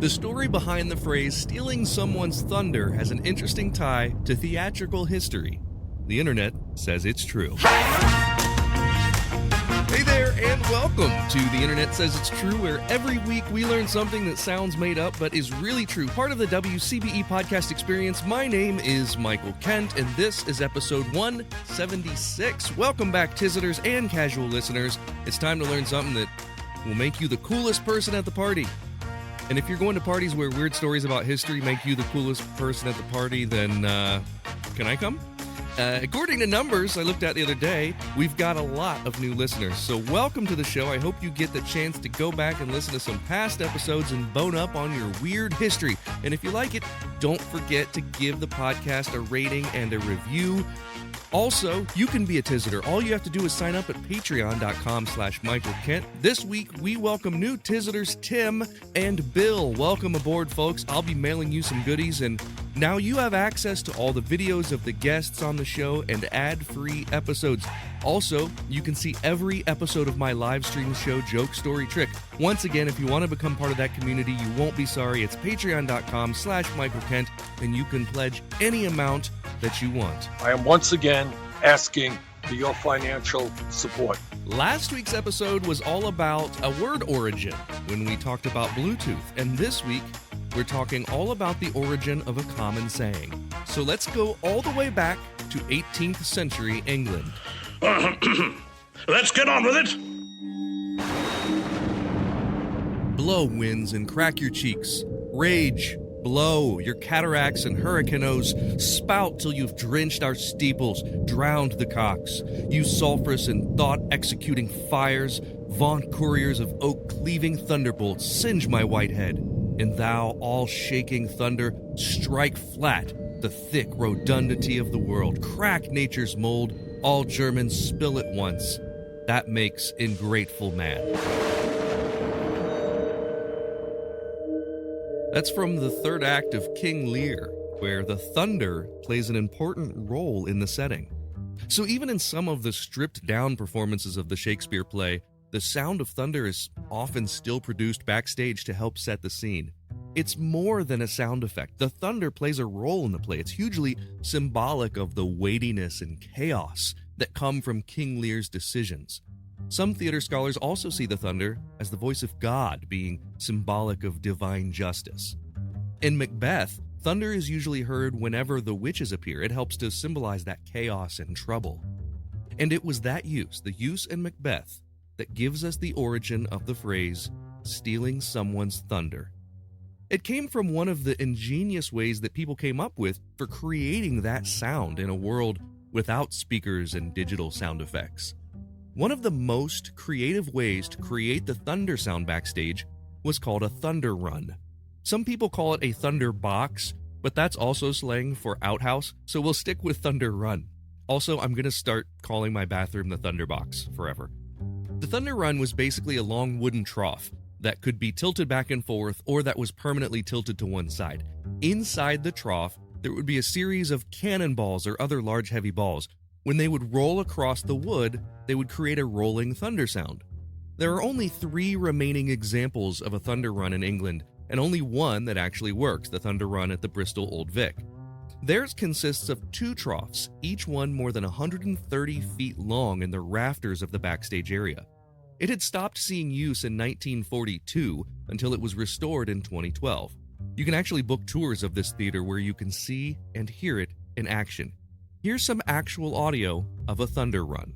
The story behind the phrase stealing someone's thunder has an interesting tie to theatrical history. The internet says it's true. Hey there, and welcome to The Internet Says It's True, where every week we learn something that sounds made up but is really true. Part of the WCBE podcast experience. My name is Michael Kent, and this is episode 176. Welcome back, Tiziters and casual listeners. It's time to learn something that will make you the coolest person at the party. And if you're going to parties where weird stories about history make you the coolest person at the party, then can I come? According to numbers I looked at the other day, we've got a lot of new listeners. So welcome to the show. I hope you get the chance to go back and listen to some past episodes and bone up on your weird history. And if you like it, don't forget to give the podcast a rating and a review. Also, you can be a Tiziter. All you have to do is sign up at patreon.com/Michael Kent. This week, we welcome new Tiziters Tim and Bill. Welcome aboard, folks. I'll be mailing you some goodies, and now you have access to all the videos of the guests on the show and ad-free episodes. Also, you can see every episode of my live stream show, Joke, Story, Trick. Once again, if you want to become part of that community, you won't be sorry. It's patreon.com/Michael Kent, and you can pledge any amount that you want. I am once again asking for your financial support. Last week's episode was all about a word origin when we talked about Bluetooth, and this week we're talking all about the origin of a common saying. So let's go all the way back to 18th century England. Let's get on with it. Blow winds and crack your cheeks. Rage. Blow your cataracts and hurricanes, spout till you've drenched our steeples, drowned the cocks. You sulphurous and thought-executing fires, vaunt couriers of oak-cleaving thunderbolts, singe my white head. And thou, all-shaking thunder, strike flat the thick rodundity of the world, crack nature's mold, all Germans spill at once. That makes ingrateful man. That's from the third act of King Lear, where the thunder plays an important role in the setting. So even in some of the stripped-down performances of the Shakespeare play, the sound of thunder is often still produced backstage to help set the scene. It's more than a sound effect. The thunder plays a role in the play. It's hugely symbolic of the weightiness and chaos that come from King Lear's decisions. Some theater scholars also see the thunder as the voice of God, being symbolic of divine justice. In Macbeth, thunder is usually heard whenever the witches appear. It helps to symbolize that chaos and trouble. And it was that use, the use in Macbeth, that gives us the origin of the phrase, stealing someone's thunder. It came from one of the ingenious ways that people came up with for creating that sound in a world without speakers and digital sound effects. One of the most creative ways to create the thunder sound backstage was called a thunder run. Some people call it a thunder box, but that's also slang for outhouse, so we'll stick with thunder run. Also, I'm going to start calling my bathroom the thunder box forever. The thunder run was basically a long wooden trough that could be tilted back and forth or that was permanently tilted to one side. Inside the trough, there would be a series of cannonballs or other large heavy balls. When they would roll across the wood, they would create a rolling thunder sound. There are only 3 remaining examples of a thunder run in England, and only one that actually works, the thunder run at the Bristol Old Vic. Theirs consists of 2 troughs, each one more than 130 feet long in the rafters of the backstage area. It had stopped seeing use in 1942 until it was restored in 2012. You can actually book tours of this theater where you can see and hear it in action. Here's some actual audio of a thunder run.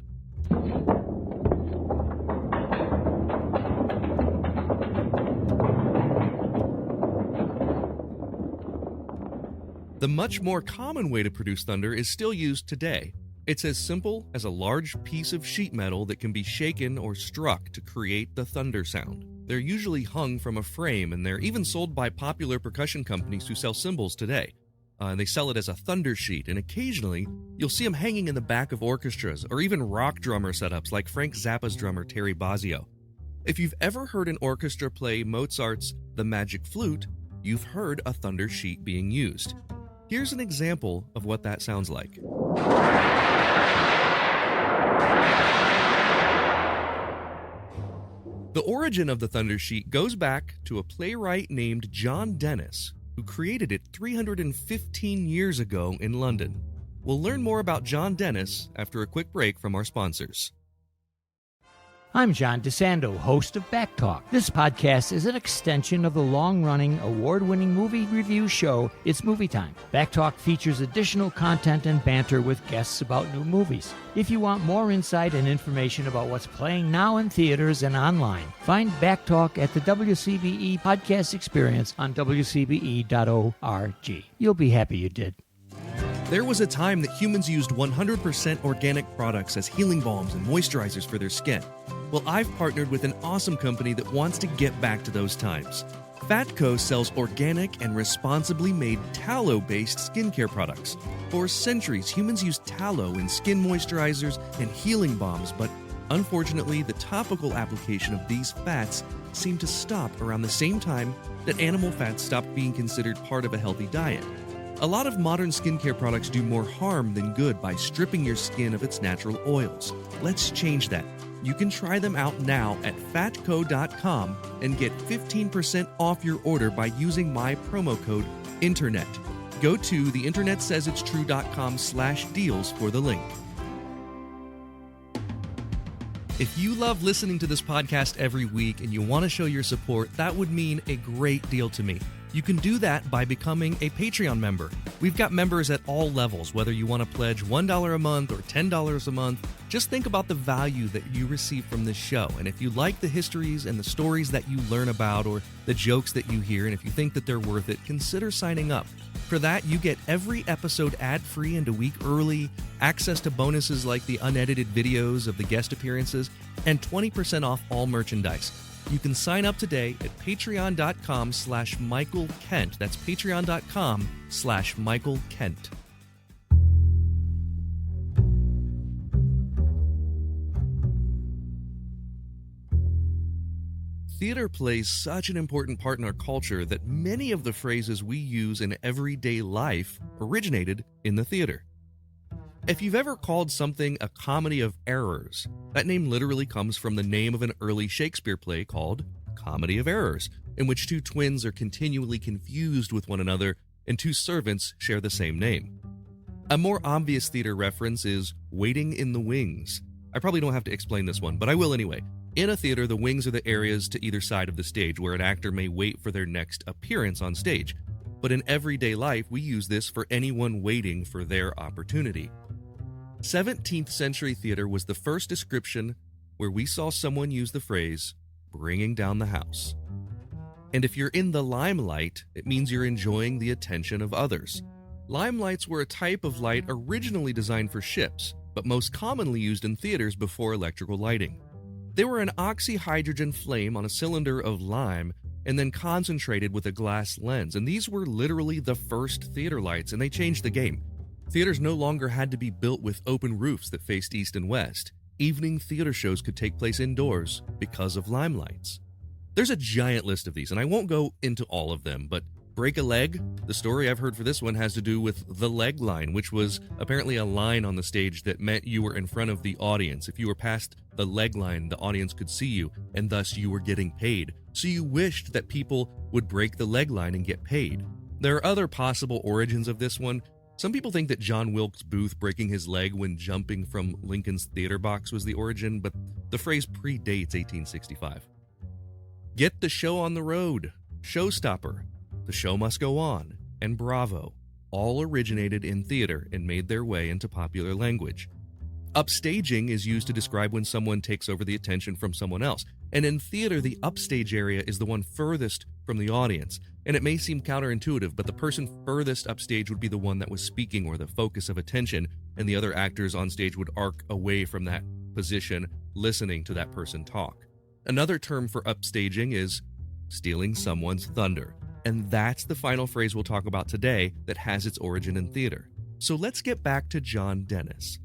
The much more common way to produce thunder is still used today. It's as simple as a large piece of sheet metal that can be shaken or struck to create the thunder sound. They're usually hung from a frame, and they're even sold by popular percussion companies who sell cymbals today. They sell it as a thunder sheet, and occasionally you'll see them hanging in the back of orchestras or even rock drummer setups like Frank Zappa's drummer Terry Bozzio. If you've ever heard an orchestra play Mozart's The Magic Flute, you've heard a thunder sheet being used. Here's an example of what that sounds like. The origin of the Thunder Sheet goes back to a playwright named John Dennis, who created it 315 years ago in London. We'll learn more about John Dennis after a quick break from our sponsors. I'm John DeSando, host of Back Talk. This podcast is an extension of the long-running, award-winning movie review show, It's Movie Time. Back Talk features additional content and banter with guests about new movies. If you want more insight and information about what's playing now in theaters and online, find Back Talk at the WCBE Podcast Experience on WCBE.org. You'll be happy you did. There was a time that humans used 100% organic products as healing balms and moisturizers for their skin. Well, I've partnered with an awesome company that wants to get back to those times. Fatco sells organic and responsibly made tallow-based skincare products. For centuries, humans used tallow in skin moisturizers and healing balms, but unfortunately, the topical application of these fats seemed to stop around the same time that animal fats stopped being considered part of a healthy diet. A lot of modern skincare products do more harm than good by stripping your skin of its natural oils. Let's change that. You can try them out now at fatco.com and get 15% off your order by using my promo code INTERNET. Go to theinternetsaysitstrue.com/deals for the link. If you love listening to this podcast every week and you want to show your support, that would mean a great deal to me. You can do that by becoming a Patreon member. We've got members at all levels, whether you want to pledge $1 a month or $10 a month. Just think about the value that you receive from this show. And if you like the histories and the stories that you learn about or the jokes that you hear, and if you think that they're worth it, consider signing up. For that, you get every episode ad-free and a week early, access to bonuses like the unedited videos of the guest appearances, and 20% off all merchandise. You can sign up today at patreon.com/Michael Kent. That's patreon.com/Michael Kent. Theater plays such an important part in our culture that many of the phrases we use in everyday life originated in the theater. If you've ever called something a comedy of errors, that name literally comes from the name of an early Shakespeare play called Comedy of Errors, in which two twins are continually confused with one another and two servants share the same name. A more obvious theater reference is Waiting in the Wings. I probably don't have to explain this one, but I will anyway. In a theater, the wings are the areas to either side of the stage where an actor may wait for their next appearance on stage. But in everyday life, we use this for anyone waiting for their opportunity. 17th century theater was the first description where we saw someone use the phrase, bringing down the house. And if you're in the limelight, it means you're enjoying the attention of others. Limelights were a type of light originally designed for ships, but most commonly used in theaters before electrical lighting. They were an oxyhydrogen flame on a cylinder of lime and then concentrated with a glass lens, and these were literally the first theater lights, and they changed the game. Theaters no longer had to be built with open roofs that faced east and west. Evening theater shows could take place indoors because of limelights. There's a giant list of these, and I won't go into all of them, but break a leg? The story I've heard for this one has to do with the leg line, which was apparently a line on the stage that meant you were in front of the audience. If you were past the leg line, the audience could see you, and thus you were getting paid. So you wished that people would break the leg line and get paid. There are other possible origins of this one. Some people think that John Wilkes Booth breaking his leg when jumping from Lincoln's theater box was the origin, but the phrase predates 1865. Get the show on the road, Showstopper, The Show Must Go On, and Bravo all originated in theater and made their way into popular language. Upstaging is used to describe when someone takes over the attention from someone else, and in theater, the upstage area is the one furthest from the audience. And it may seem counterintuitive, but the person furthest upstage would be the one that was speaking or the focus of attention, and the other actors on stage would arc away from that position, listening to that person talk. Another term for upstaging is stealing someone's thunder, and that's the final phrase we'll talk about today that has its origin in theater. So let's get back to John Dennis.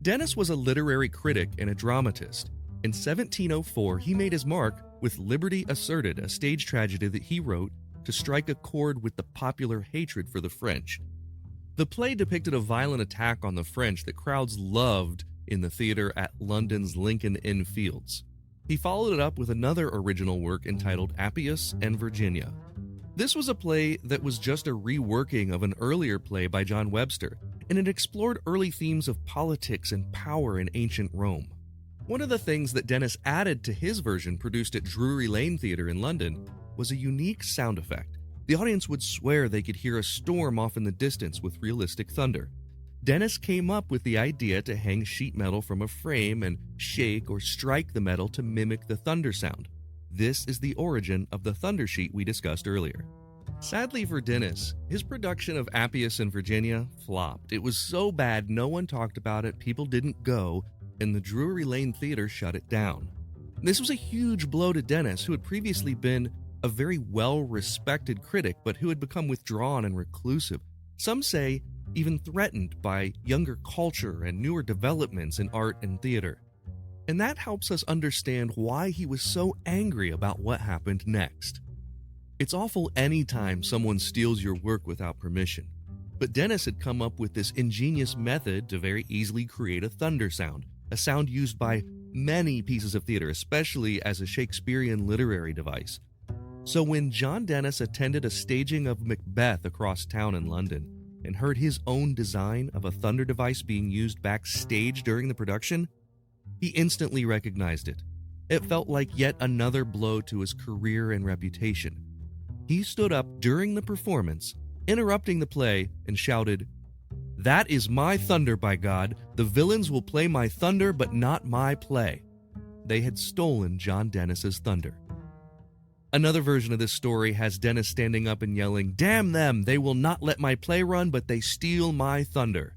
Dennis was a literary critic and a dramatist. In 1704, he made his mark with Liberty Asserted, a stage tragedy that he wrote to strike a chord with the popular hatred for the French. The play depicted a violent attack on the French that crowds loved in the theater at London's Lincoln Inn Fields. He followed it up with another original work entitled Appius and Virginia. This was a play that was just a reworking of an earlier play by John Webster, and it explored early themes of politics and power in ancient Rome. One of the things that Dennis added to his version produced at Drury Lane Theatre in London was a unique sound effect. The audience would swear they could hear a storm off in the distance with realistic thunder. Dennis came up with the idea to hang sheet metal from a frame and shake or strike the metal to mimic the thunder sound. This is the origin of the thunder sheet we discussed earlier. Sadly for Dennis, his production of Appius and Virginia flopped. It was so bad no one talked about it, people didn't go, and the Drury Lane Theatre shut it down. This was a huge blow to Dennis, who had previously been a very well-respected critic, but who had become withdrawn and reclusive. Some say even threatened by younger culture and newer developments in art and theater. And that helps us understand why he was so angry about what happened next. It's awful anytime someone steals your work without permission, but Dennis had come up with this ingenious method to very easily create a thunder sound, a sound used by many pieces of theater, especially as a Shakespearean literary device. So when John Dennis attended a staging of Macbeth across town in London and heard his own design of a thunder device being used backstage during the production, he instantly recognized it. It felt like yet another blow to his career and reputation. He stood up during the performance, interrupting the play, and shouted, "That is my thunder, by God! The villains will play my thunder, but not my play." They had stolen John Dennis's thunder. Another version of this story has Dennis standing up and yelling, "Damn them! They will not let my play run, but they steal my thunder."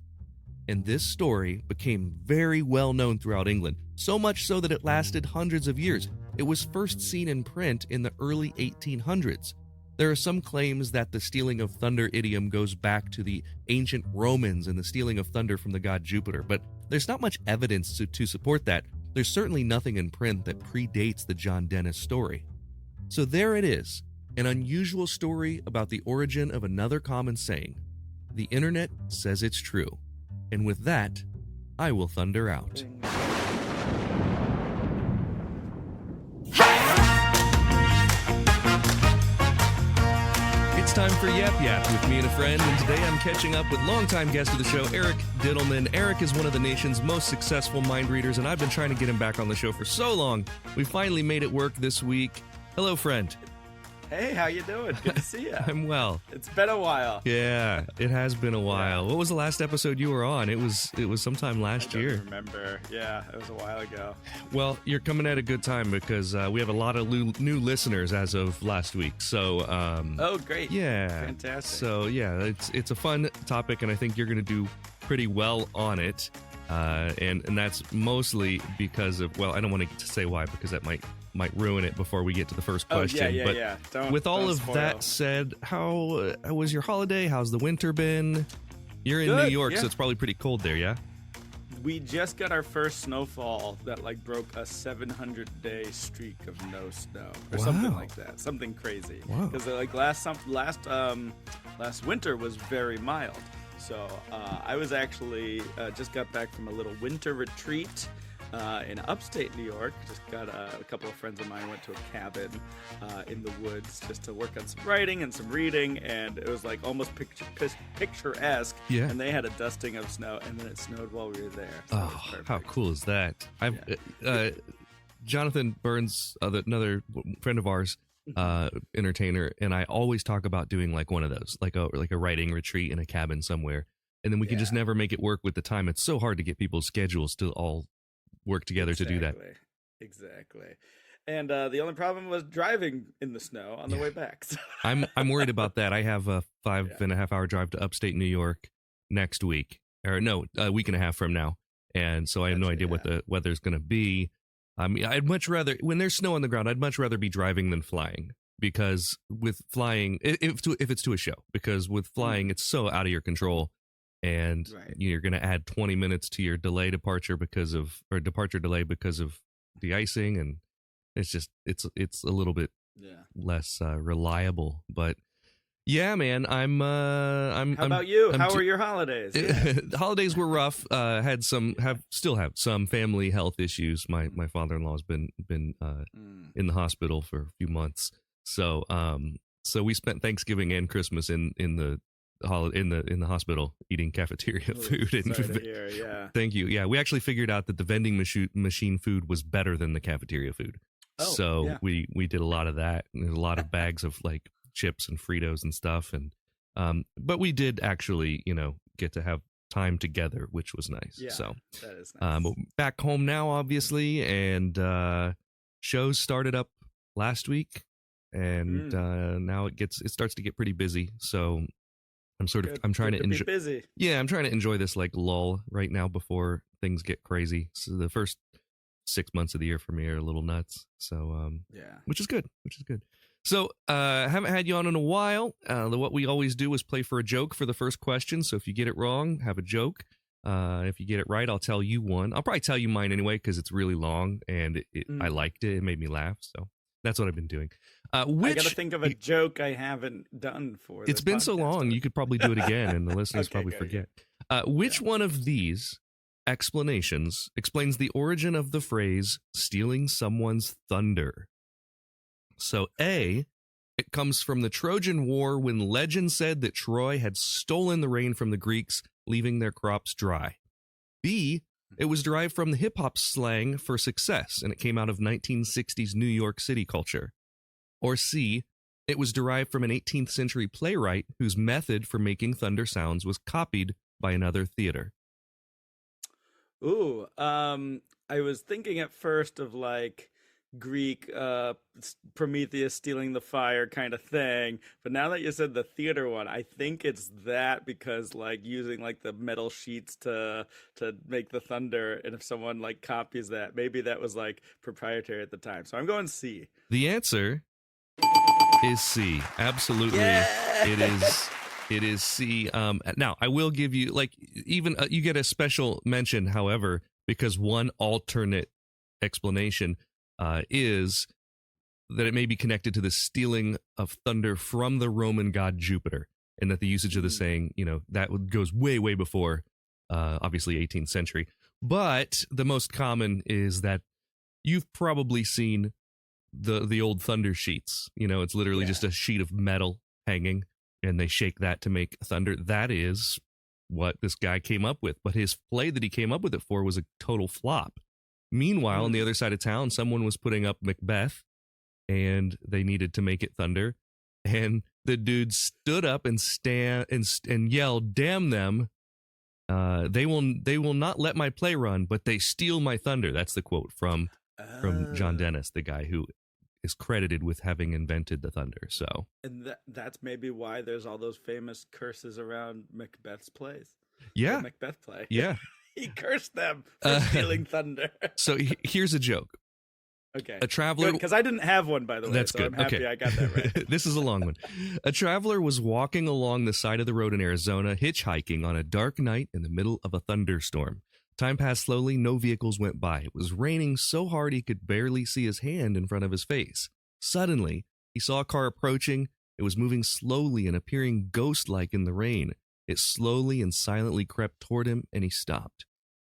And this story became very well known throughout England, so much so that it lasted hundreds of years. It was first seen in print in the early 1800s. There are some claims that the stealing of thunder idiom goes back to the ancient Romans and the stealing of thunder from the god Jupiter, but there's not much evidence to support that. There's certainly nothing in print that predates the John Dennis story. So there it is, an unusual story about the origin of another common saying. The internet says it's true. And with that, I will thunder out. It's time for Yap Yap with me and a friend, and today I'm catching up with longtime guest of the show, Eric Dittelman. Eric is one of the nation's most successful mind readers, and I've been trying to get him back on the show for so long. We finally made it work this week. Hello, friend. Hey, how you doing? Good to see you. I'm well. It's been a while. Yeah, it has been a while. What was the last episode you were on? It was sometime last year. I don't remember. Yeah, it was a while ago. Well, you're coming at a good time because we have a lot of new listeners as of last week. So, oh, great. Yeah. Fantastic. So, yeah, it's a fun topic, and I think you're going to do pretty well on it. And that's mostly because of, well, I don't want to say why because that might ruin it before we get to the first question. But with all of spoil. that said, how was your holiday? How's the winter been? You're in Good, New York, yeah. so it's probably pretty cold there, yeah? We just got our first snowfall that broke a 700-day streak of no snow or something like that. Something crazy. Wow. Because last winter was very mild. So I was actually just got back from a little winter retreat in upstate New York. Just got a couple of friends of mine went to a cabin in the woods just to work on some writing and some reading, and it was almost picturesque. Yeah. And they had a dusting of snow, and then it snowed while we were there. So it was perfect. How cool is that? Jonathan Burns, another friend of ours, entertainer, and I always talk about doing one of those, like a writing retreat in a cabin somewhere, and then we can just never make it work with the time. It's so hard to get people's schedules to all work together to do that. Exactly. And the only problem was driving in the snow on the way back. So. I'm worried about that. I have a 5.5 hour drive to upstate New York next week, or no, a week and a half from now, and so I have no idea what the weather's going to be. I mean, I'd much rather, when there's snow on the ground, I'd much rather be driving than flying, because with flying, if it's to a show, because with flying, it's so out of your control, and you're going to add 20 minutes to your departure delay because of the icing, and it's just, it's a little bit less reliable. But Yeah, man. How about you? How were your holidays? The holidays were rough. Still have some family health issues. My father-in-law has been in the hospital for a few months. So we spent Thanksgiving and Christmas in the hospital eating cafeteria food. Sorry to hear, yeah. Thank you. Yeah, we actually figured out that the vending machine food was better than the cafeteria food. Oh, so yeah. we did a lot of that. And there's a lot of bags of like chips and Fritos and stuff, and but we did actually get to have time together, which was nice. Yeah, so that is nice. but back home now, obviously, and shows started up last week, and now it starts to get pretty busy. So I'm trying to enjoy. Busy. Yeah, I'm trying to enjoy this like lull right now before things get crazy. So the first 6 months of the year for me are a little nuts. So which is good. So haven't had you on in a while. What we always do is play for a joke for the first question. So if you get it wrong, have a joke. If you get it right, I'll tell you one. I'll probably tell you mine anyway because it's really long and I liked it. It made me laugh. So that's what I've been doing. I got to think of a joke I haven't done for. It's been so long. You could probably do it again, and the listeners probably forget. Which one of these explanations explains the origin of the phrase "stealing someone's thunder"? So A, it comes from the Trojan War when legend said that Troy had stolen the rain from the Greeks, leaving their crops dry. B, it was derived from the hip-hop slang for success, and it came out of 1960s New York City culture. Or C, it was derived from an 18th century playwright whose method for making thunder sounds was copied by another theater. Ooh, I was thinking at first of like Greek Prometheus stealing the fire kind of thing, but now that you said the theater one, I think it's that, because like using like the metal sheets to make the thunder, and if someone like copies that, maybe that was like proprietary at the time. So I'm going C. The answer is C. Absolutely. Yeah! It is C. Now I will give you you get a special mention, however, because one alternate explanation is that it may be connected to the stealing of thunder from the Roman god Jupiter, and that the usage of the saying, that goes way, way before, obviously 18th century. But the most common is that you've probably seen the old thunder sheets. It's literally just a sheet of metal hanging, and they shake that to make thunder. That is what this guy came up with. But his play that he came up with it for was a total flop. Meanwhile, on the other side of town, someone was putting up Macbeth, and they needed to make it thunder. And the dude stood up and yelled, "Damn them! They will not let my play run, but they steal my thunder." That's the quote from John Dennis, the guy who is credited with having invented the thunder. So, and that's maybe why there's all those famous curses around Macbeth's plays. Yeah, the Macbeth play. Yeah. He cursed them for stealing thunder. So here's a joke. Okay. A traveler... Because I didn't have one, by the way. That's so good. I'm happy I got that right. This is a long one. A traveler was walking along the side of the road in Arizona, hitchhiking on a dark night in the middle of a thunderstorm. Time passed slowly. No vehicles went by. It was raining so hard he could barely see his hand in front of his face. Suddenly, he saw a car approaching. It was moving slowly and appearing ghost-like in the rain. It slowly and silently crept toward him, and he stopped.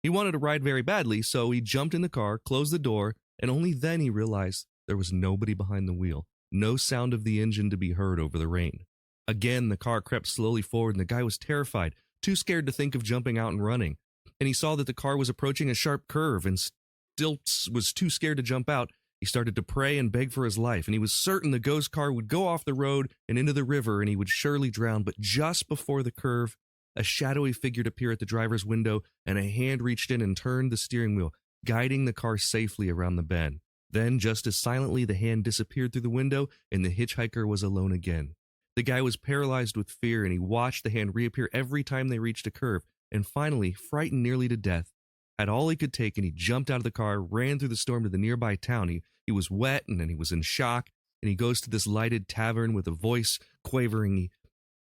He wanted to ride very badly, so he jumped in the car, closed the door, and only then he realized there was nobody behind the wheel, no sound of the engine to be heard over the rain. Again, the car crept slowly forward, and the guy was terrified, too scared to think of jumping out and running. And he saw that the car was approaching a sharp curve and still was too scared to jump out. He started to pray and beg for his life, and he was certain the ghost car would go off the road and into the river, and he would surely drown. But just before the curve, a shadowy figure appeared at the driver's window, and a hand reached in and turned the steering wheel, guiding the car safely around the bend. Then, just as silently, the hand disappeared through the window, and the hitchhiker was alone again. The guy was paralyzed with fear, and he watched the hand reappear every time they reached a curve, and finally, frightened nearly to death, had all he could take, and he jumped out of the car, ran through the storm to the nearby town. He was wet, and then he was in shock, and he goes to this lighted tavern with a voice quivering,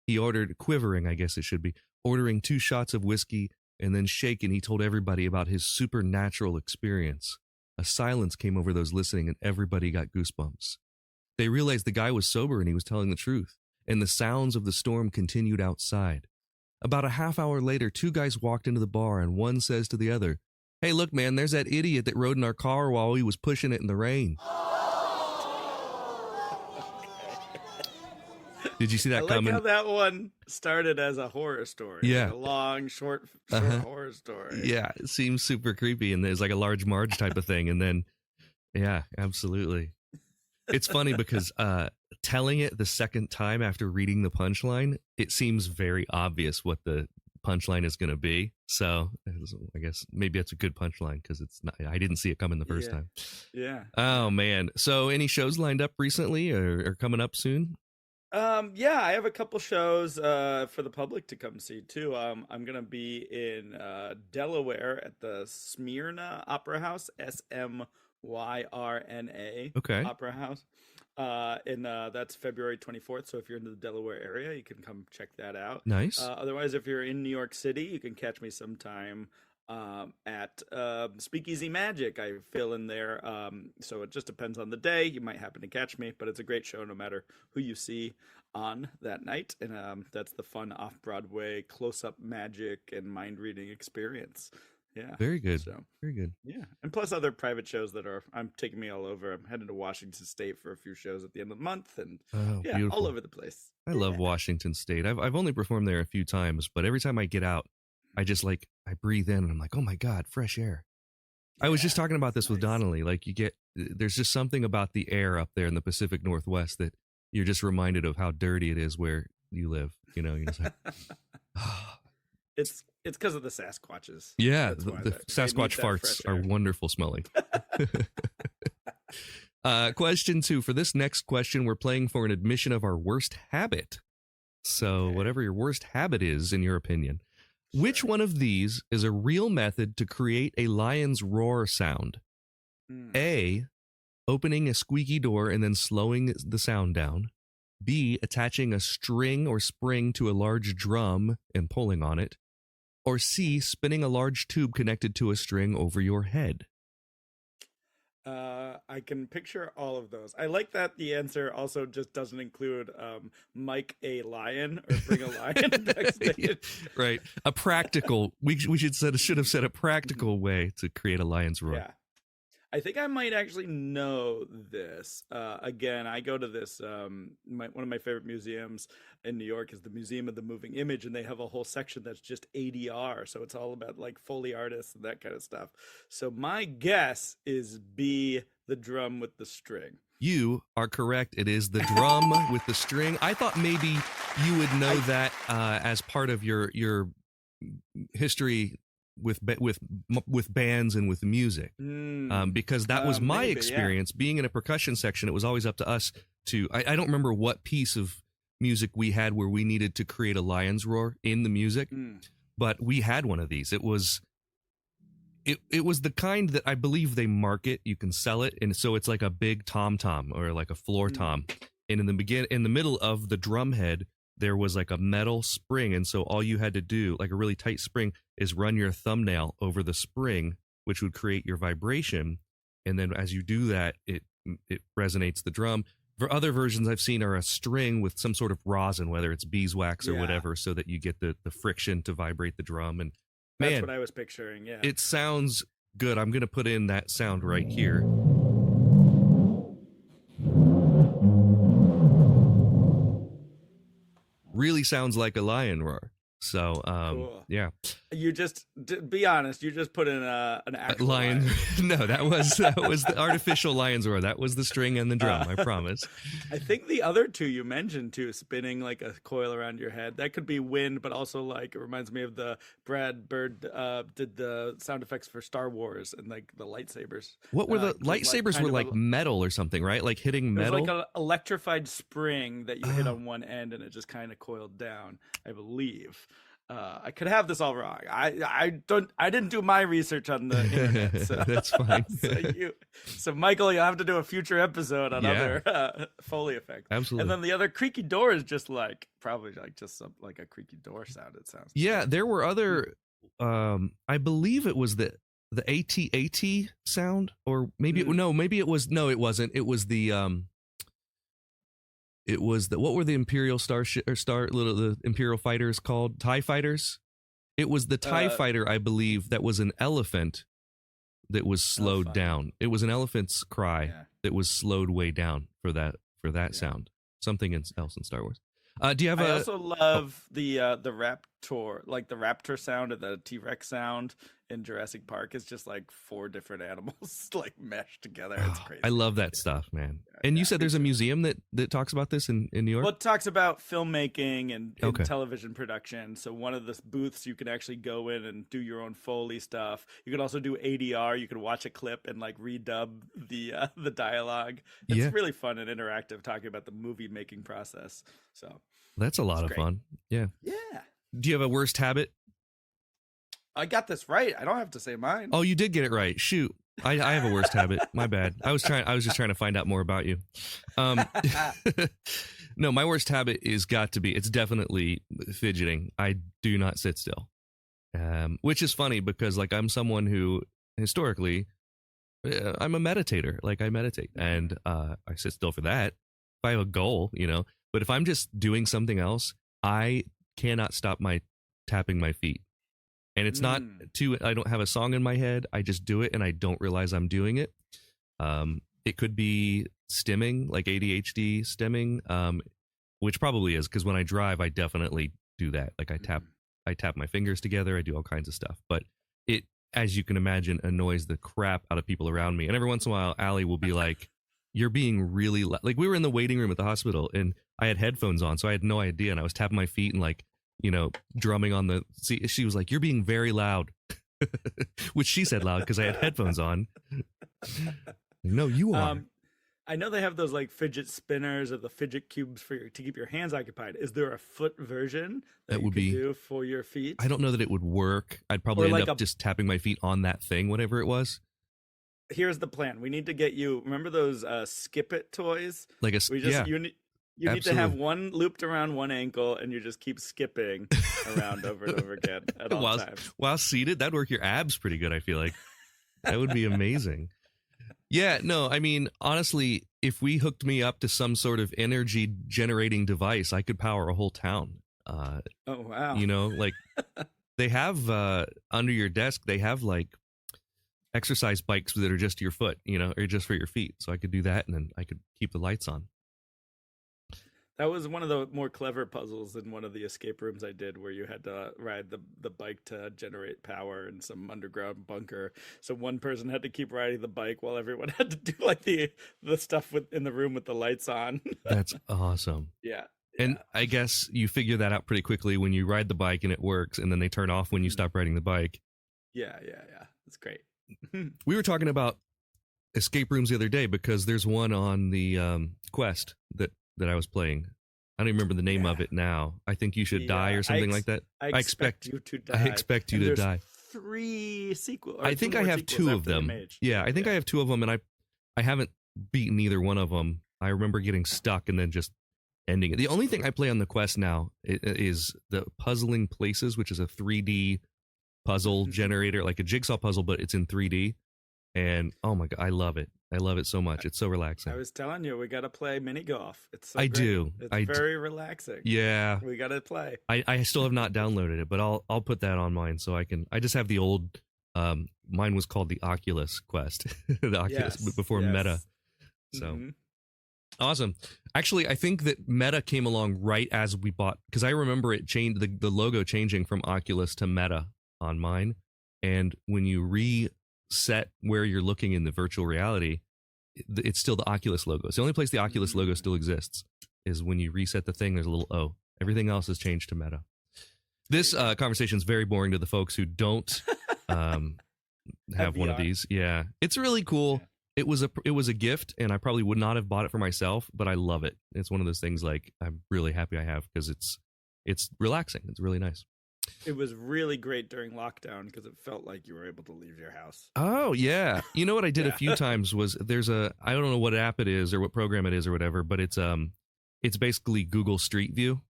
I guess it should be, ordering 2 shots of whiskey, and then shaken, he told everybody about his supernatural experience. A silence came over those listening, and everybody got goosebumps. They realized the guy was sober and he was telling the truth. and the sounds of the storm continued outside. About a half hour later, 2 guys walked into the bar, and one says to the other, "Hey, look, man, there's that idiot that rode in our car while he was pushing it in the rain." Did you see that coming? I like how that one started as a horror story. Yeah. Like a long, short horror story. Yeah, it seems super creepy, and there's like a Large Marge type of thing, and then, yeah, absolutely. It's funny because telling it the second time after reading the punchline, it seems very obvious what the punchline is going to be. So I guess maybe that's a good punchline because it's not. I didn't see it coming the first time. Yeah. Oh man. So any shows lined up recently or coming up soon? Yeah, I have a couple shows for the public to come see too. I'm gonna be in Delaware at the Smyrna Opera House, Smyrna Okay. Opera House. And that's February 24th. So if you're in the Delaware area, you can come check that out. Nice. Otherwise, if you're in New York City, you can catch me sometime at Speakeasy Magic. I fill in there. So it just depends on the day. You might happen to catch me, but it's a great show no matter who you see on that night. And that's the fun off-Broadway close-up magic and mind-reading experience. Yeah. Very good. So, very good. Yeah. And plus other private shows that I'm taking me all over. I'm heading to Washington State for a few shows at the end of the month and yeah, beautiful. all over the place. I love Washington State. I've only performed there a few times, but every time I get out, I just I breathe in and I'm like, oh my God, fresh air. I was just talking about this with Donnelly. Like there's just something about the air up there in the Pacific Northwest that you're just reminded of how dirty it is where you live. You know, you're just like, It's because of the Sasquatches. Yeah, the Sasquatch farts are wonderful smelling. Question 2. For this next question, we're playing for an admission of our worst habit. So whatever your worst habit is, in your opinion, which one of these is a real method to create a lion's roar sound? A, opening a squeaky door and then slowing the sound down. B, attaching a string or spring to a large drum and pulling on it. Or C, spinning a large tube connected to a string over your head. I can picture all of those. I like that the answer also just doesn't include Mike a lion or bring a lion backstage. Right. A practical, we should have said a practical way to create a lion's roar. Yeah. I think I might actually know this. Again, I go to this, one of my favorite museums in New York is the Museum of the Moving Image, and they have a whole section that's just ADR. So it's all about like Foley artists and that kind of stuff. So my guess is B, the drum with the string. You are correct. It is the drum with the string. I thought maybe you would know that as part of your history with bands and with music, because that was my experience being in a percussion section. It was always up to us to, I don't remember what piece of music we had where we needed to create a lion's roar in the music, but we had one of these. It was the kind that I believe they market. You can sell it, and so it's like a big tom-tom or like a floor tom, and in the middle of the drum head there was like a metal spring, and so all you had to do, like a really tight spring, is run your thumbnail over the spring, which would create your vibration, and then as you do that, it resonates the drum. For other versions I've seen are a string with some sort of rosin, whether it's beeswax or whatever, so that you get the friction to vibrate the drum. And man, that's what I was picturing. Yeah, it sounds good. I'm going to put in that sound right here. Really sounds like a lion roar. So, cool. Yeah. You just, be honest, you just put in an actual lion. No, that was the artificial lion's roar. That was the string and the drum, I promise. I think the other two you mentioned too, spinning like a coil around your head, that could be wind, but also like, it reminds me of the Brad Bird did the sound effects for Star Wars and like the lightsabers. What were the lightsabers? Were like metal or something, right? Like hitting metal? It was like an electrified spring that you hit on one end and it just kind of coiled down, I believe. I could have this all wrong. I didn't do my research on the internet. So. That's fine. So Michael, you'll have to do a future episode on other Foley effects. Absolutely. And then the other creaky door is just like probably like just some, like a creaky door sound. It sounds. Yeah, there were other. I believe it was the AT sound, or maybe maybe it wasn't. It was the It was what were the Imperial the Imperial fighters called? TIE fighters? It was the TIE fighter, I believe, that was an elephant that was slowed down. It was an elephant's cry that was slowed way down for that sound. Something else in Star Wars. Do you have I also love the raptor, like the raptor sound and the T-Rex sound in Jurassic Park. Is just like 4 different animals like meshed together. It's crazy. I love that stuff, man. And you said there's a museum that talks about this in New York? Well, it talks about filmmaking and television production. So one of the booths, you can actually go in and do your own Foley stuff. You can also do ADR. You can watch a clip and like redub the dialogue. It's really fun and interactive, talking about the movie making process. So that's a lot of fun. Yeah. Yeah. Do you have a worst habit? I got this right. I don't have to say mine. Oh, you did get it right. Shoot. I have a worst habit. My bad. I was just trying to find out more about you. No, my worst habit it's definitely fidgeting. I do not sit still. Which is funny because like I'm someone who historically I'm a meditator. Like I meditate and I sit still for that. If I have a goal, but if I'm just doing something else, I cannot stop tapping my feet. And it's not I don't have a song in my head. I just do it and I don't realize I'm doing it. It could be stimming, like ADHD stimming, which probably is because when I drive, I definitely do that. Like I tap my fingers together. I do all kinds of stuff. But it, as you can imagine, annoys the crap out of people around me. And every once in a while, Allie will be like, you're being really loud. Like we were in the waiting room at the hospital and I had headphones on, so I had no idea. And I was tapping my feet and like, drumming on the seat. She was like, you're being very loud, which she said loud because I had headphones on. No, you are. I know they have those like fidget spinners or the fidget cubes to keep your hands occupied. Is there a foot version that would be do for your feet? I don't know that it would work. I'd probably end up just tapping my feet on that thing, whatever it was. Here's the plan. We need to get you. Remember those Skip It toys? Like You need to have one looped around one ankle, and you just keep skipping around over and over again at all times. While seated, that'd work your abs pretty good, I feel like. That would be amazing. Yeah, no, I mean, honestly, if we hooked me up to some sort of energy-generating device, I could power a whole town. Oh, wow. Like, they have, under your desk, they have, like, exercise bikes that are just your foot, or just for your feet. So I could do that, and then I could keep the lights on. That was one of the more clever puzzles in one of the escape rooms I did, where you had to ride the bike to generate power in some underground bunker. So one person had to keep riding the bike while everyone had to do like the stuff in the room with the lights on. That's awesome. Yeah. And I guess you figure that out pretty quickly when you ride the bike and it works, and then they turn off when you stop riding the bike. Yeah. It's great. We were talking about escape rooms the other day because there's one on the Quest that I was playing. I don't remember the name of it now. I think you should die or something like that. I expect you to die. I expect you to die. 3 sequels. I think I have 2 of them. Yeah, I think I have 2 of them, and I haven't beaten either one of them. I remember getting stuck and then just ending it. The only thing I play on the Quest now is the Puzzling Places, which is a 3D puzzle generator, like a jigsaw puzzle, but it's in 3D. And oh my God, I love it. I love it so much. It's so relaxing. I was telling you, we got to play mini golf. It's so I great. do. It's very relaxing. Yeah. We got to play. I still have not downloaded it, but I'll put that on mine so I can. I just have the old. Mine was called the Oculus Quest, the Oculus before Meta. So awesome. Actually, I think that Meta came along right as we bought, because I remember it changed the logo changing from Oculus to Meta on mine, and when you reset where you're looking in the virtual reality, it's still the Oculus logo. It's the only place the Oculus logo still exists is when you reset the thing, there's a little O. Everything else has changed to Meta. This conversation is very boring to the folks who don't have one of these. Yeah, it's really cool. It was a gift, and I probably would not have bought it for myself, but I love it. It's one of those things like I'm really happy I have, because it's relaxing. It's really nice. It was really great during lockdown because it felt like you were able to leave your house. Oh, yeah. You know what I did a few times was I don't know what app it is or what program it is or whatever, but it's basically Google Street View,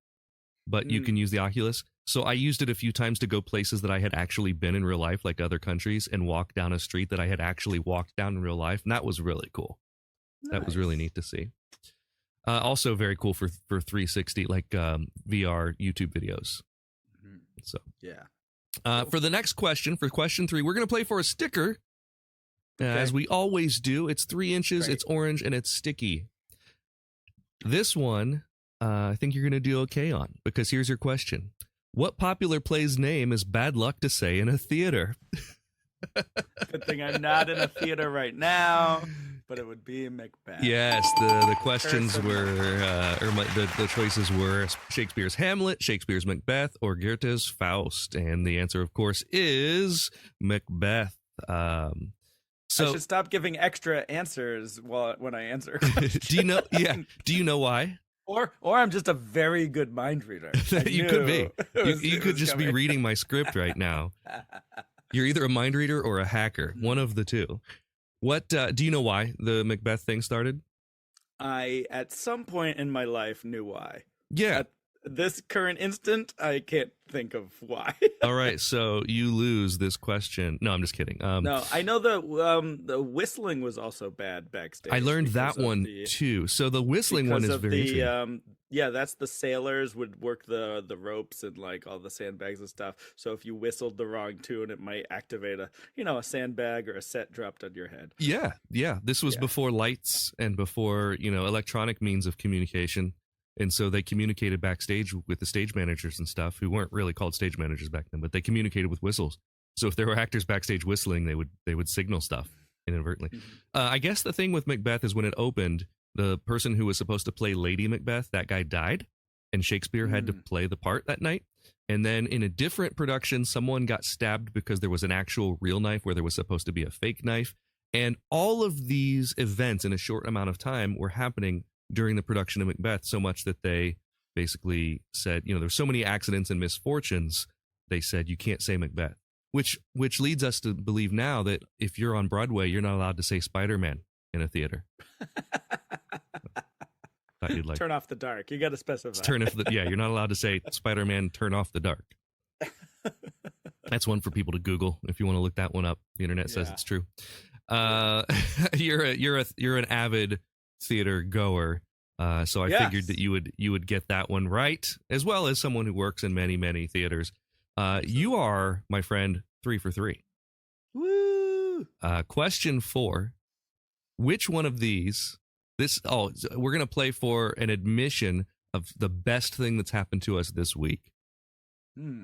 but you can use the Oculus. So I used it a few times to go places that I had actually been in real life, like other countries, and walk down a street that I had actually walked down in real life. And that was really cool. Nice. That was really neat to see. Also very cool for 360, like VR YouTube videos. So Yeah. For the next question, for question 3, we're going to play for a sticker, as we always do. It's 3 inches, Great. it's orange, and it's sticky. This one, I think you're going to do okay on, because here's your question. What popular play's name is bad luck to say in a theater? Good thing I'm not in a theater right now, but it would be Macbeth. Yes, the questions were, the choices were Shakespeare's Hamlet, Shakespeare's Macbeth, or Goethe's Faust. And the answer, of course, is Macbeth. I should stop giving extra answers when I answer a question. Do you know? Yeah. Do you know why? Or I'm just a very good mind reader. You could be. You could just be reading my script right now. You're either a mind reader or a hacker. One of the two. What do you know why the Macbeth thing started? I, at some point in my life, knew why. Yeah. At this current instant, I can't think of why. All right, so you lose this question. No, I'm just kidding. No, I know the whistling was also bad backstage. I learned that one too. So the whistling one is very interesting. Yeah, that's the sailors would work the ropes and like all the sandbags and stuff. So if you whistled the wrong tune, it might activate a sandbag or a set dropped on your head. Yeah. This was before lights and before electronic means of communication. And so they communicated backstage with the stage managers and stuff, who weren't really called stage managers back then, but they communicated with whistles. So if there were actors backstage whistling, they would signal stuff inadvertently. I guess the thing with Macbeth is when it opened, the person who was supposed to play Lady Macbeth, that guy died, and Shakespeare had to play the part that night. And then in a different production, someone got stabbed because there was an actual real knife where there was supposed to be a fake knife. And all of these events in a short amount of time were happening during the production of Macbeth, so much that they basically said, there's so many accidents and misfortunes, they said you can't say Macbeth, which leads us to believe now that if you're on Broadway, you're not allowed to say Spider-Man in a theater. Thought you'd like turn off the dark. You got to specify. You're not allowed to say Spider-Man turn off the dark. That's one for people to Google if you want to look that one up. The internet says it's true. You're an avid theater goer, so I figured that you would get that one right, as well as someone who works in many theaters. You are, my friend, 3 for 3. Woo! Question 4: which one of these? We're gonna play for an admission of the best thing that's happened to us this week.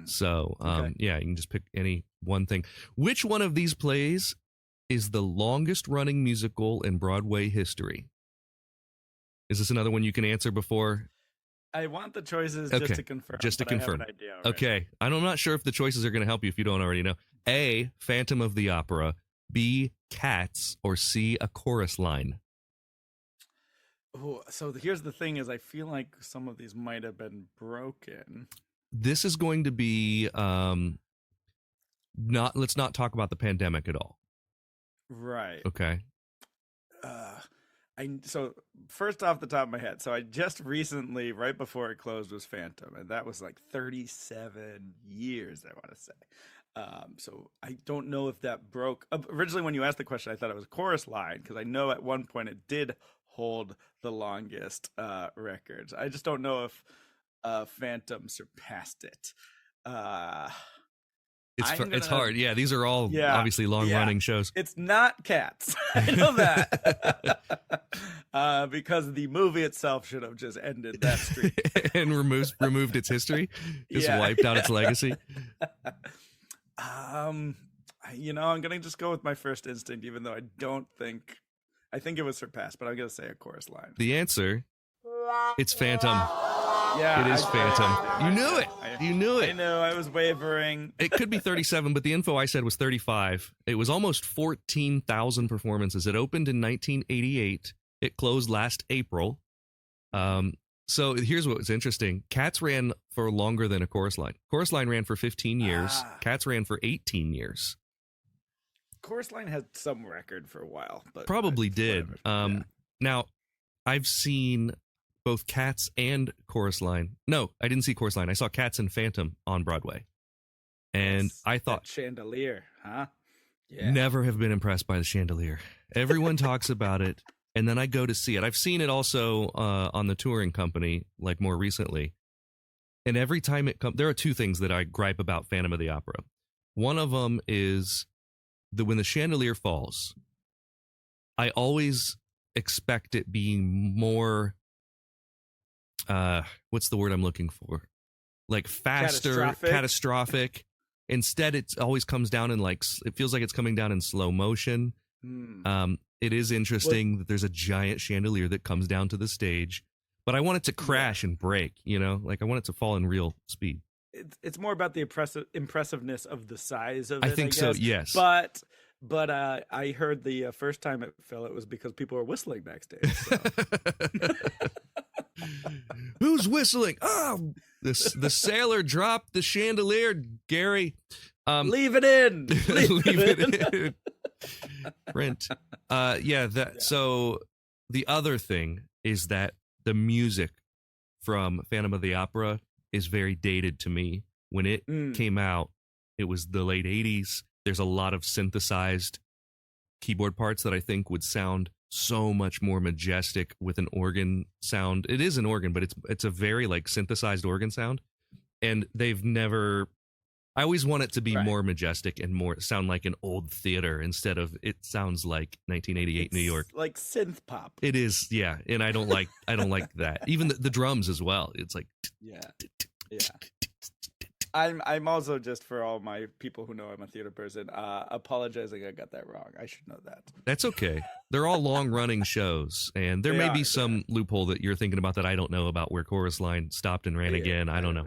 So, you can just pick any one thing. Which one of these plays is the longest running musical in Broadway history? Is this another one you can answer before? I want the choices just to confirm. Just to confirm. I have an idea already. Okay. I'm not sure if the choices are going to help you if you don't already know. A, Phantom of the Opera. B, Cats. Or C, A Chorus Line. Oh, so here's the thing is I feel like some of these might have been broken. This is going to be, let's not talk about the pandemic at all. Right. Okay. So first off the top of my head, so I just recently, right before it closed, was Phantom, and that was like 37 years, I want to say. So I don't know if that broke. Originally, when you asked the question, I thought it was a chorus line, because I know at one point it did hold the longest records. I just don't know if Phantom surpassed it. It's hard. Yeah, these are all obviously long-running shows. It's not Cats. I know that. Because the movie itself should have just ended that streak. And removed its history? Just wiped out its legacy? I'm going to just go with my first instinct, even though I think it was surpassed, but I'm going to say A Chorus Line. The answer, it's Phantom. Yeah, it is Phantom. You knew it. You knew it. I know. I was wavering. It could be 37, but the info I said was 35. It was almost 14,000 performances. It opened in 1988. It closed last April. So here's what was interesting. Cats ran for longer than A Chorus Line. Chorus Line ran for 15 years. Cats ran for 18 years. Chorus Line had some record for a while, but probably did. Now, I've seen both Cats and Chorus Line. No, I didn't see Chorus Line. I saw Cats and Phantom on Broadway. And I thought... That chandelier, huh? Yeah. Never have been impressed by the chandelier. Everyone talks about it. and then I go to see it. I've seen it also on the touring company, like more recently. And every time it comes, there are two things that I gripe about Phantom of the Opera. One of them is when the chandelier falls, I always expect it being more, what's the word I'm looking for? Like faster, catastrophic. Instead, it always comes down in it feels like it's coming down in slow motion. It is interesting that there's a giant chandelier that comes down to the stage, but I want it to crash and break, like I want it to fall in real speed. It's more about the impressiveness of the size of it. I think so, yes. But I heard the first time it fell, it was because people were whistling backstage. So. Who's whistling? Oh, the sailor dropped the chandelier, Gary. Leave it in. Leave it in. Print. So the other thing is that the music from Phantom of the Opera is very dated to me. When it came out, it was the late 80s. There's a lot of synthesized keyboard parts that I think would sound so much more majestic with an organ sound. It is an organ, but it's a very synthesized organ sound. And they've never... I always want it to be more majestic and more sound like an old theater instead of it sounds like 1988 New York. Like synth pop. It is, yeah. And I don't like that. Even the drums as well. It's like yeah. I'm also, just for all my people who know I'm a theater person, apologizing I got that wrong. I should know that. That's okay. They're all long-running shows, and there may be some loophole that you're thinking about that I don't know about, where Chorus Line stopped and ran again. I don't know.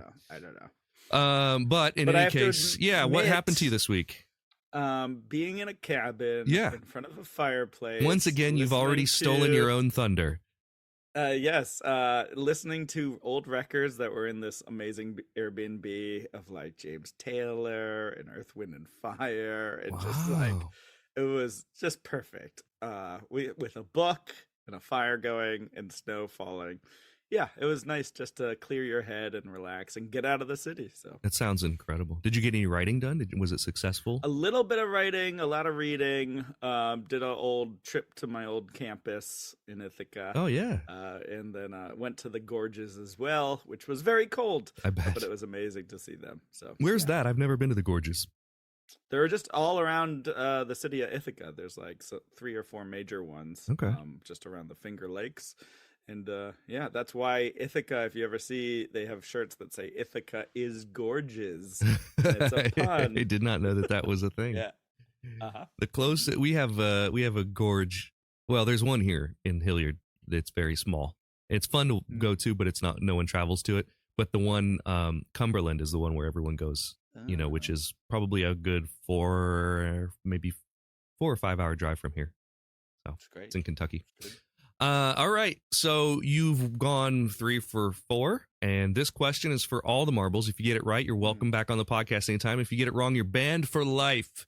But in any case, what happened to you this week? Being in a cabin in front of a fireplace. Once again, you've already stolen your own thunder. Yes, listening to old records that were in this amazing Airbnb of James Taylor and Earth, Wind and Fire, and just it was just perfect. With a book and a fire going and snow falling. Yeah, it was nice just to clear your head and relax and get out of the city. So that sounds incredible. Did you get any writing done? Was it successful? A little bit of writing, a lot of reading. Did an old trip to my old campus in Ithaca. Oh yeah. And then went to the gorges as well, which was very cold. I bet. But it was amazing to see them. So where's that? I've never been to the gorges. They're just all around the city of Ithaca. There's 3 or 4 major ones. Okay. Just around the Finger Lakes. And that's why Ithaca, if you ever see, they have shirts that say Ithaca is gorgeous. It's a pun. I did not know that was a thing. Yeah. The closest we have a gorge. Well, there's one here in Hilliard that's very small. It's fun to go to, but it's not. No one travels to it. But the one Cumberland is the one where everyone goes. Which is probably a good 4 or 5 hour drive from here. So that's great. It's in Kentucky. All right, so you've gone 3 for 4, and this question is for all the marbles. If you get it right, you're welcome back on the podcast anytime. If you get it wrong, you're banned for life.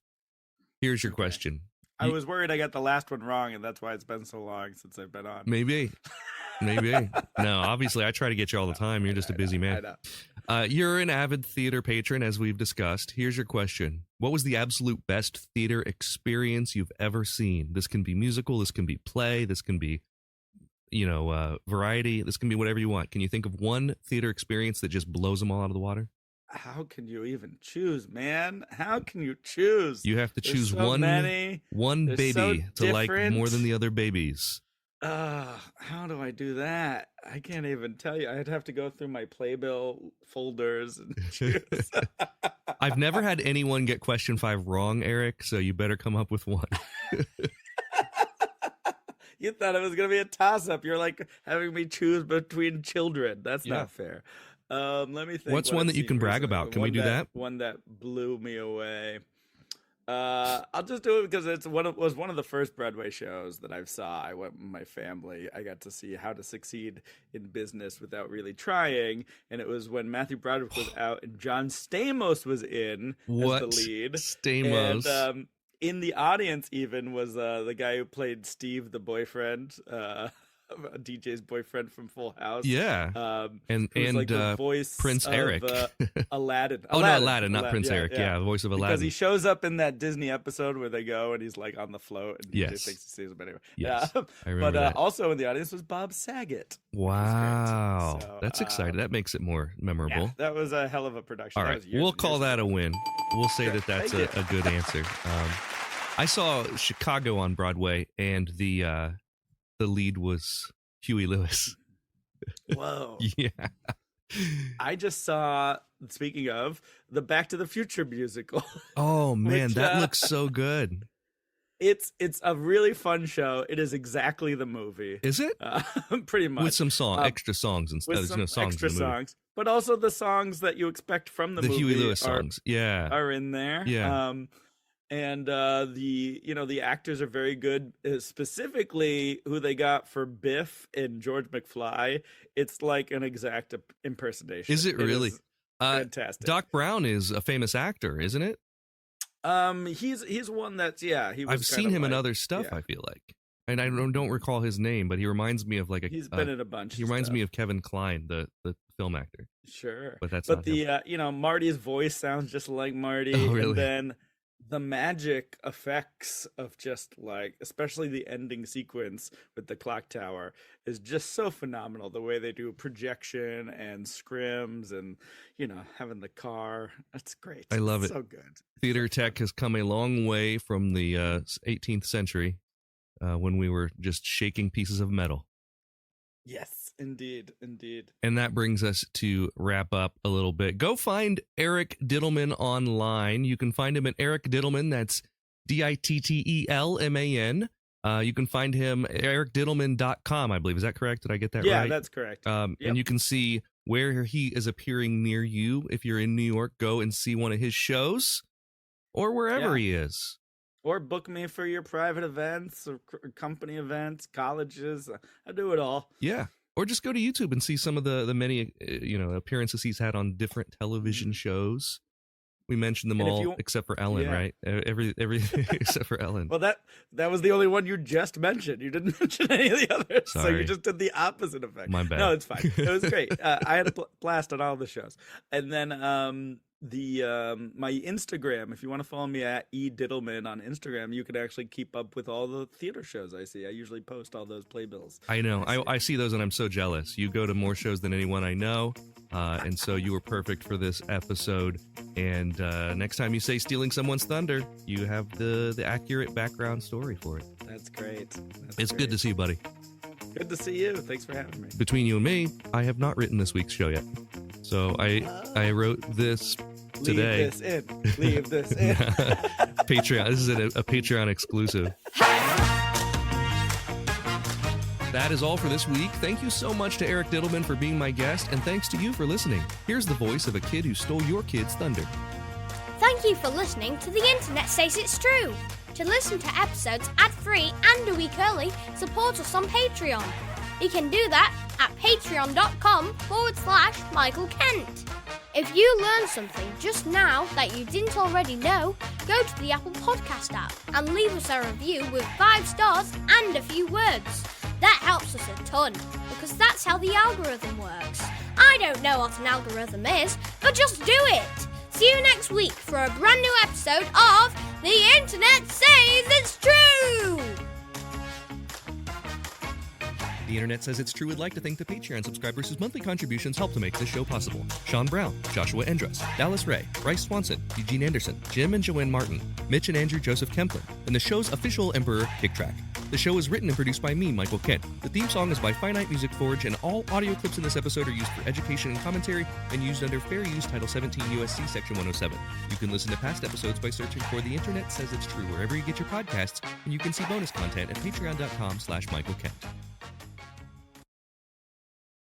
Here's your question. I was worried I got the last one wrong, and that's why it's been so long since I've been on. Maybe. No, obviously, I try to get you all the time. You're just a busy man. I know. You're an avid theater patron, as we've discussed. Here's your question. What was the absolute best theater experience you've ever seen? This can be musical. This can be play. This can be variety. This can be whatever you want. Can you think of one theater experience that just blows them all out of the water? How can you even choose, man? How can you choose? You have to choose one baby to like more than the other babies. How do I do that? I can't even tell you. I'd have to go through my playbill folders and choose. I've never had anyone get question 5 wrong, Eric, so you better come up with one. You thought it was going to be a toss-up. You're having me choose between children. That's not fair. Let me think. What's one that you can brag about? Can we do that? One that blew me away. I'll just do it because it was one of the first Broadway shows that I saw. I went with my family. I got to see how to succeed in business without really trying. And it was when Matthew Broderick was out and John Stamos was in as the lead. Stamos. And, in the audience even was the guy who played Steve, the boyfriend, DJ's boyfriend from Full House. Yeah. And like the voice Prince of, Eric. Aladdin. Oh, no, Aladdin, not Prince Eric. Yeah, the voice of Aladdin. Because he shows up in that Disney episode where they go and he's like on the float and DJ thinks he sees him anyway. Yes, yeah. I remember that. Also in the audience was Bob Saget. Wow. So, that's exciting. That makes it more memorable. Yeah, that was a hell of a production. All right, we'll call that a win. We'll say that's a good answer. I saw Chicago on Broadway, and the lead was Huey Lewis. Whoa. Yeah. I just saw, speaking of, the Back to the Future musical. Oh, man, that looks so good. It's a really fun show. It is exactly the movie. Is it? Pretty much. With some extra songs and stuff. With There's no songs extra in the movie. songs. But also the songs that you expect from the movie. The Huey Lewis songs. Are in there. Yeah. And the actors are very good. Specifically, who they got for Biff and George McFly, it's like an exact impersonation. Is it really? Fantastic. Doc Brown is a famous actor, isn't it? He's one that's he was. I've seen him in other stuff. I feel like, and I don't recall his name, but he reminds me of like he's been in a bunch. He reminds me of Kevin Kline, the film actor. Sure, but that's not him. Marty's voice sounds just like Marty. Oh, really? And then the magic effects of just like, especially the ending sequence with the clock tower, is just so phenomenal. The way they do projection and scrims and, having the car. That's great. I love it. So good. Theater tech has come a long way from the 18th century when we were just shaking pieces of metal. Yes. Indeed. And that brings us to wrap up a little bit. Go find Eric Dittelman online. You can find him at Eric Dittelman. That's Dittelman. You can find him at ericdittelman.com, I believe. Is that correct? Did I get that right? Yeah, that's correct. And you can see where he is appearing near you. If you're in New York, go and see one of his shows or wherever he is. Or book me for your private events or company events, colleges. I do it all. Yeah. Or just go to YouTube and see some of the many appearances he's had on different television shows. We mentioned them all except for Ellen, right? Every except for Ellen. Well, that was the only one you just mentioned. You didn't mention any of the others, Sorry. so you just did the opposite effect. My bad. No, it's fine. It was great. I had a blast on all the shows, and then my Instagram. If you want to follow me at @Dittelman on Instagram, you can actually keep up with all the theater shows I see. I usually post all those playbills. I know. I see those and I'm so jealous. You go to more shows than anyone I know, and so you were perfect for this episode. And next time you say stealing someone's thunder, you have the accurate background story for it. That's great. It's good to see you, buddy. Good to see you. Thanks for having me. Between you and me, I have not written this week's show yet. So I wrote this today. Leave this in. Patreon. This is a Patreon exclusive. That is all for this week. Thank you so much to Eric Dittelman for being my guest, and thanks to you for listening. Here's the voice of a kid who stole your kid's thunder. Thank you for listening to The Internet Says It's True. To listen to episodes ad-free and a week early, support us on Patreon. You can do that at patreon.com/Michael Kent. If you learned something just now that you didn't already know, go to the Apple Podcast app and leave us a review with 5 stars and a few words. That helps us a ton, because that's how the algorithm works. I don't know what an algorithm is, but just do it. See you next week for a brand new episode of The Internet Says It's True! The Internet Says It's True would like to thank the Patreon subscribers whose monthly contributions help to make this show possible. Sean Brown, Joshua Endress, Dallas Ray, Bryce Swanson, Eugene Anderson, Jim and Joanne Martin, Mitch and Andrew Joseph Kemplin, and the show's official Emperor, Kick Track. The show is written and produced by me, Michael Kent. The theme song is by Finite Music Forge, and all audio clips in this episode are used for education and commentary and used under Fair Use Title 17 U.S.C. Section 107. You can listen to past episodes by searching for The Internet Says It's True wherever you get your podcasts, and you can see bonus content at patreon.com/Michael Kent.